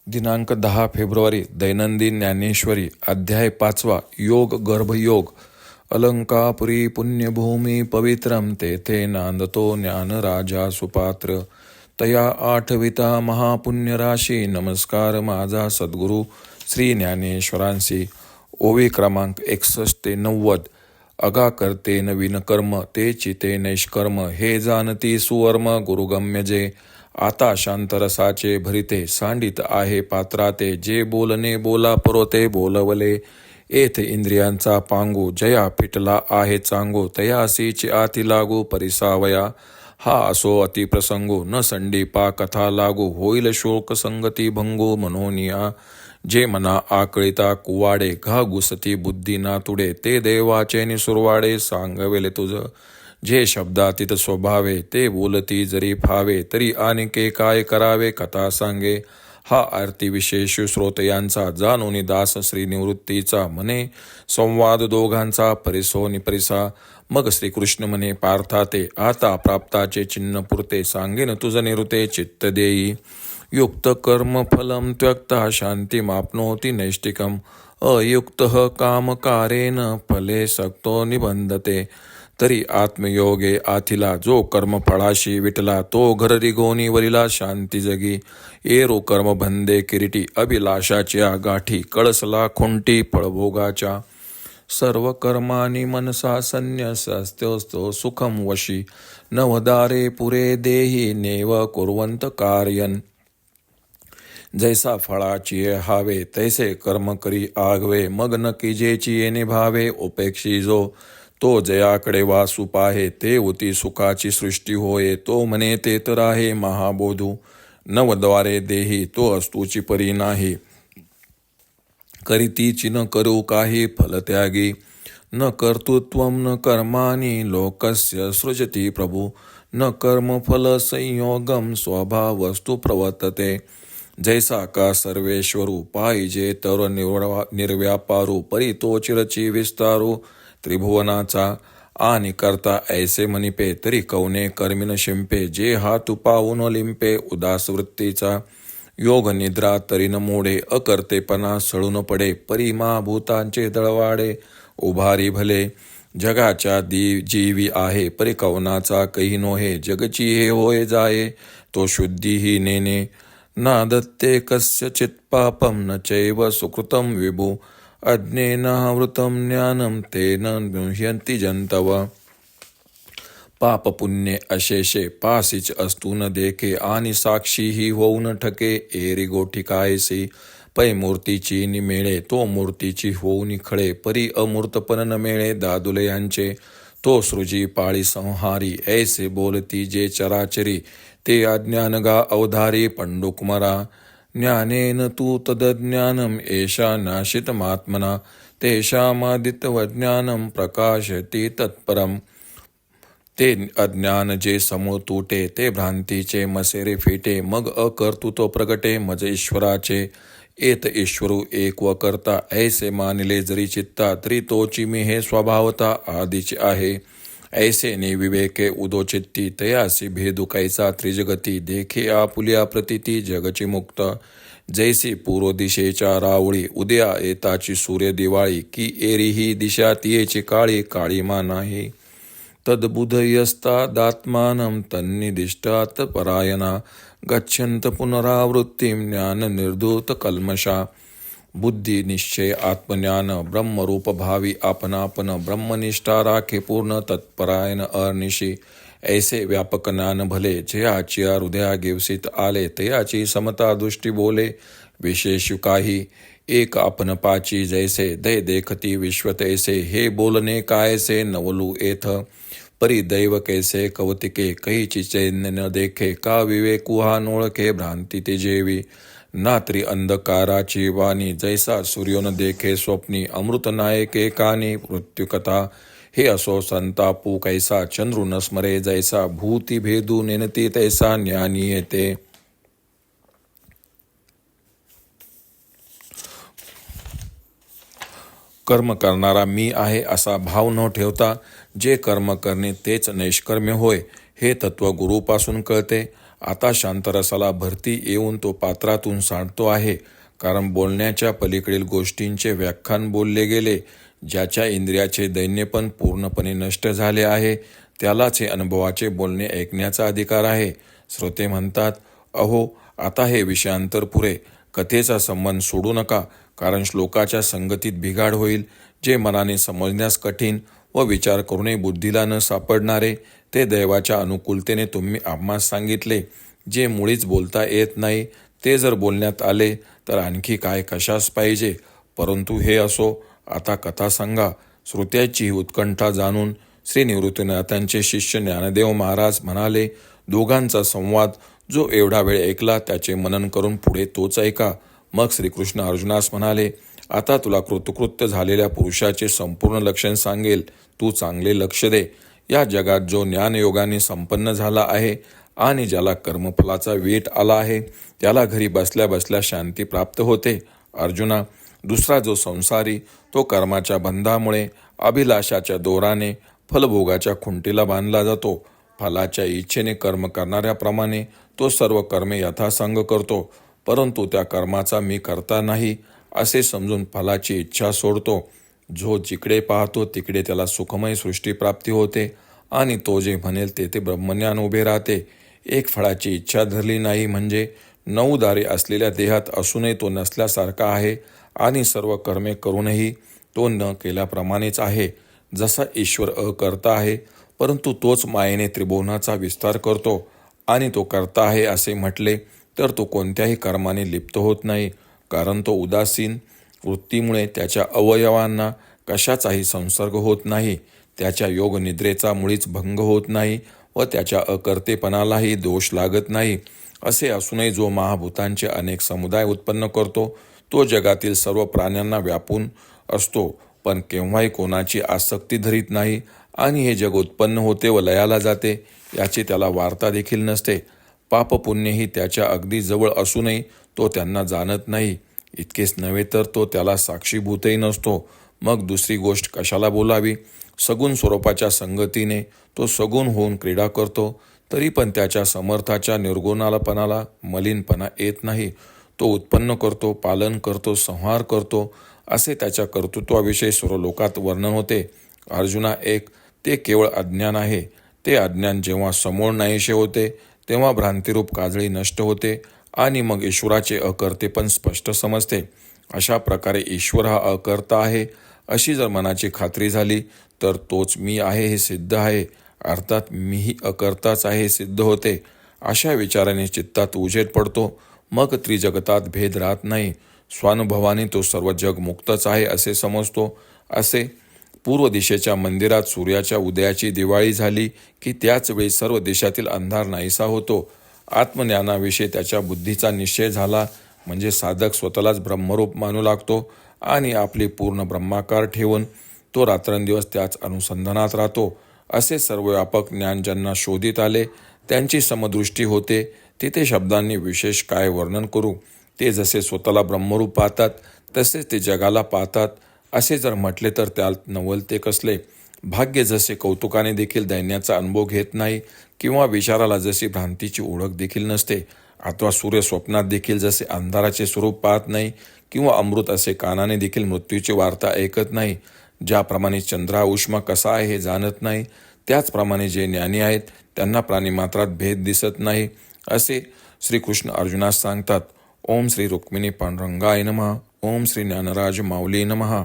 दिनांक 10 फेब्रुवारी दैनंदिन ज्ञानेश्वरी अध्याय 5 योग गर्भयोग. अलंकापुरी पुण्यभूमी पवित्रम तेथे नांदतो ज्ञानराजा सुपात्र. तया आठविता महापुण्यराशी नमस्कार माझा सद्गुरू श्री ज्ञानेश्वरांसी. ओवी क्रमांक 61 ते 90. अगा करते नवीन कर्म ते चिते नैष्कर्म हे जाणती सुवर्म गुरुगम्य जे. आता शांतरसाचे भरिते सांडित आहे पात्राते जे बोलणे बोला परोते बोलवले येथे इंद्रियांचा पांगू जया फिटला आहे चांगू तयासीची आती लागू परिसावया हा असो अतिप्रसंगू न संडीपा कथा लागू होईल शोक संगती भंगू मनोनिया जे मना आकळिता कुवाडे घा घुसती बुद्धी नातुडे ते देवाचे निसुरवाडे सांगवेले तुझ जे शब्दातीत स्वभावे ते बोलती जरी फावे तरी आणिके काय करावे कथा सांगे हा आरती विशेष श्रोतयांचा जाणून दास श्री निवृत्तीचा म्हणे संवाद दोघांचा परिसो निपरिसा मग श्रीकृष्ण म्हणे पार्थाते आता प्राप्ताचे चिन्ह पुरते सांगेन तुझ निरुते चित्त देई युक्त कर्म फलम त्यक्ता शांती मापनोती नैष्टिकम अयुक्त कामकारेन फले सक्तो निबंधते तरी आत्मयोगे आथिला जो कर्म फळाशी विटला तो घररी गोनी वरिला शांती जगी एरो कर्म बंदे किरीटी अभिलाषाच्या गाठी कळसला खुंटी फळभोगाच्या सर्व कर्मानी मनसा संन्यासस्त्योस्तो सुखम वशी नवदारे पुरे देही नेव कुर्वंत कार्यन जैसा फळाची हावे तैसे कर्म करी आगवे मग न किजेची येणे भावे उपेक्षी जो तो जयाकडे वासू पाहे ते उती सुखाची सृष्टी होय तो म्हणे ते तर आहे महाबोधू नवद्वारे देही तो अस्तूची परी नाही करीतीची न करू काही फलत्यागी न कर्तृत्वम न कर्मानी लोकस्य सृजती प्रभू न कर्मफल संयोगम स्वभाव वस्तू प्रवर्तते जैसा का सर्वेश्वरू पाहिजे तर निर्व्यापारू परी तो चिरची विस्तारू त्रिभुवनाचा आणि करता ऐसे मनिपे तरी कवने कर्मिन शिंपे जे हात पाहून लिंपे उदास वृत्तीचा योग निद्रा तरी न मोडे अकर्तेपणा सळून पडे परिमा भूतांचे दळवाडे उभारी भले जगाच्या जीवी आहे परी कवनाचा काही नोहे जगची हे होय जाये तो शुद्धी ही नेने ना दत्ते कस्यचित पापम न चैव सुकृतम विभू अज्ञेनावृतम ज्ञानम तेन मुह्यंती जंतव पाप पुण्य अशेषे पासीच असतू न देखे आणि साक्षी ही होऊ न ठके एरी गोठी कायसी पै मूर्तीची निमेळे तो मूर्तीची होऊ निखळे परी अमूर्तपण न मेळे दादुले यांचे तो सृजी पाळी संहारी ऐसे बोलती जे चराचरी ते अज्ञान गा अवधारी पंडुकुमरा ज्ञानेन तू तदज्ञानम एषा नाशितमात्मना तेषामादित्यवज्ञानम प्रकाशती तत्परम ते अज्ञान जे समूळ तुटे ते भ्रांतीचे मसेरे फिटे मग अकर्तृत्व प्रगटे मज ईश्वराचे एत ईश्वरू एक व करता ऐसे मानले जरी चित्ता तरी तोची मी हे स्वभावता आदिची आहे ऐसे विवेके उदोचित्ती तयासी भेदू कैसा त्रिजगती देखे आपुल्या प्रतीती जगची मुक्त जैसी पूर्व दिशेच्या रावळी उद्या येताची सूर्य दिवाळी की एरी ही दिशा तियेची काळी काळीमा नाही तद्बुधयस्तादात्मानं तन्निदिष्टात् परायणा गच्छन्त पुनरावृत्तीं ज्ञान निर्धूत कल्मषा बुद्धी निश्चय आत्मज्ञान ब्रह्मरूप भावी आपणापन ब्रह्मनिष्ठा राखे पूर्ण तत्परायण अनिशी ऐसे व्यापक ज्ञान भले जयाची हृदया घेवसीत आले तयाची समता दृष्टी बोले विशेष काही एक आपण पाची जैसे दय देखती विश्व तैसे हे बोलणे कायसे नवलू येथ परी दैव कैसे कवतिके कहीची चैन्य न देखे का विवेकू हा नोळखे भ्रांती ते जेवी नात्री अंधकाराची वाणी जैसा सूर्यो न देखे स्वप्नी अमृत नायके कानी मृत्युकथा हे असो संतापू कैसा चंद्रू न स्मरे जैसा भूती भेदू नेनती तैसा ज्ञानी येते कर्म करणारा मी आहे असा भाव न ठेवता जे कर्म करणे तेच नैष्कर्म्य होय हे तत्व गुरुपासून कळते आता शांतरसाला भरती येऊन तो पात्रातून सांडतो आहे, कारण बोलण्याच्या पलीकडील गोष्टींचे व्याख्यान बोलले गेले. ज्याच्या इंद्रियाचे दैन्यपण पूर्णपणे नष्ट झाले आहे त्यालाच हे अनुभवाचे बोलणे ऐकण्याचा अधिकार आहे. श्रोते म्हणतात, अहो आता हे विषयांतर पुरे, कथेचा संबंध सोडू नका, कारण श्लोकाच्या संगतीत बिघाड होईल. जे मनाने समजण्यास कठीण व विचार करूनही बुद्धीला न सापडणारे ते दैवाच्या अनुकूलतेने तुम्ही आम्हास सांगितले. जे मुळीच बोलता येत नाही ते जर बोलण्यात आले तर आणखी काय कशास पाहिजे. परंतु हे असो, आता कथा सांगा. श्रोत्याची ही उत्कंठा जाणून श्री निवृत्तीनाथांचे शिष्य ज्ञानदेव महाराज म्हणाले, दोघांचा संवाद जो एवढा वेळ ऐकला त्याचे मनन करून पुढे तोच ऐका. मग श्रीकृष्ण अर्जुनास म्हणाले, आता तुला कृतकृत्य झालेल्या पुरुषाचे संपूर्ण लक्षण सांगेल. तू चांगले लक्ष दे. या जगात जो ज्ञानयोगाने संपन्न झाला आहे आणि ज्याला कर्मफलाचा वेट आला आहे त्याला घरी बसल्या बसल्या शांती प्राप्त होते. अर्जुना, दुसरा जो संसारी तो कर्माच्या बंधामुळे अभिलाषाच्या दोराने फलभोगाच्या खुंटीला बांधला जातो. फलाच्या इच्छेने कर्म करणाऱ्याप्रमाणे तो सर्व कर्मे यथासांग करतो, परंतु त्या कर्माचा मी करता नाही असे समजून फलाची इच्छा सोडतो. जो जिकडे पाहतो तिकडे त्याला सुखमय सृष्टीप्राप्ती होते आणि तो जे म्हणेल ते ब्रह्मज्ञान उभे राहते. एक फळाची इच्छा धरली नाही म्हणजे 9 दारे असलेल्या देहात असूनही तो नसल्यासारखा आहे आणि सर्व कर्मे करूनही तो न केल्याप्रमाणेच आहे. जसा ईश्वर अकर्ता आहे, परंतु तोच मायेने त्रिभुवनाचा विस्तार करतो आणि तो कर्ता आहे असे म्हटले तर तो कोणत्याही कर्माने लिप्त होत नाही, कारण तो उदासीन वृत्तीमुळे त्याच्या अवयवांना कशाचाही संसर्ग होत नाही. त्याच्या योग निद्रेचा मुळीच भंग होत नाही व त्याच्या अकर्तेपणालाही दोष लागत नाही. असे असूनही जो महाभूतांचे अनेक समुदाय उत्पन्न करतो तो जगातील सर्व प्राण्यांना व्यापून असतो, पण केव्हाही कोणाची आसक्ती धरीत नाही आणि हे जग उत्पन्न होते व लयाला जाते याची त्याला वार्ता देखील नसते. पाप पुण्यही त्याच्या अगदी जवळ असूनही तो त्यांना जाणत नाही. इतकेच नव्हे तर तो त्याला साक्षीभूतही नसतो. मग दुसरी गोष्ट कशाला बोलावी. सगुण स्वरूपाच्या संगतीने तो सगुण होऊन क्रीडा करतो, तरी पण त्याच्या समर्थाच्या निर्गुणालापणाला मलिनपणा येत नाही. तो उत्पन्न करतो, पालन करतो, संहार करतो असे त्याच्या कर्तृत्वाविषयी सर्व लोकात वर्णन होते. अर्जुना, एक ते केवळ अज्ञान आहे. ते अज्ञान जेव्हा समूळ नाहीसे होते तेव्हा भ्रांतिरूप काजळी नष्ट होते आणि मग ईश्वराचे अकर्तेपण स्पष्ट समजते. अशा प्रकारे ईश्वर हा अकर्ता आहे अशी जर मनाची खात्री झाली तर तोच मी आहे हे सिद्ध आहे, अर्थात मीही अकर्ताच आहे हे सिद्ध होते. अशा विचाराने चित्तात उजेड पडतो. मग त्रिजगतात भेद राहत नाही. स्वानुभवाने तो सर्व जग मुक्तच आहे असे समजतो. असे पूर्व दिशेच्या मंदिरात सूर्याच्या उदयाची दिवाळी झाली की त्याच वेळी सर्व देशातील अंधार नाहीसा होतो. आत्मज्ञानाविषयी त्याच्या बुद्धीचा निश्चय झाला म्हणजे साधक स्वतःलाच ब्रह्मरूप मानू लागतो आणि आपली पूर्ण ब्रह्माकार ठेवून तो रात्रंदिवस त्याच अनुसंधानात राहतो. असे सर्व व्यापक ज्ञान ज्यांना शोधित आले त्यांची समदृष्टी होते. तिथे शब्दांनी विशेष काय वर्णन करू. ते जसे स्वतःला ब्रह्मरूप पाहतात तसेच ते जगाला पाहतात. असे जर म्हटले तर त्यात नवलते कसले. भाग्य जसे कौतुकाने देखील दैन्याचा अनुभव घेत नाही किंवा विचाराला जशी भ्रांतीची ओळख देखील नसते, अथवा सूर्य स्वप्नात देखील जसे अंधाराचे स्वरूप पाहत नाही किंवा अमृत असे कानाने देखील मृत्यूची वार्ता ऐकत नाही. ज्याप्रमाणे चंद्र हा उष्मा कसा आहे हे जाणत नाही, त्याचप्रमाणे जे ज्ञानी आहेत त्यांना प्राणीमात्रात भेद दिसत नाही असे श्रीकृष्ण अर्जुनास सांगतात. ओम श्री रुक्मिणी पांडुरंगाय नमः. ओम श्री ज्ञानराज माऊली नमः.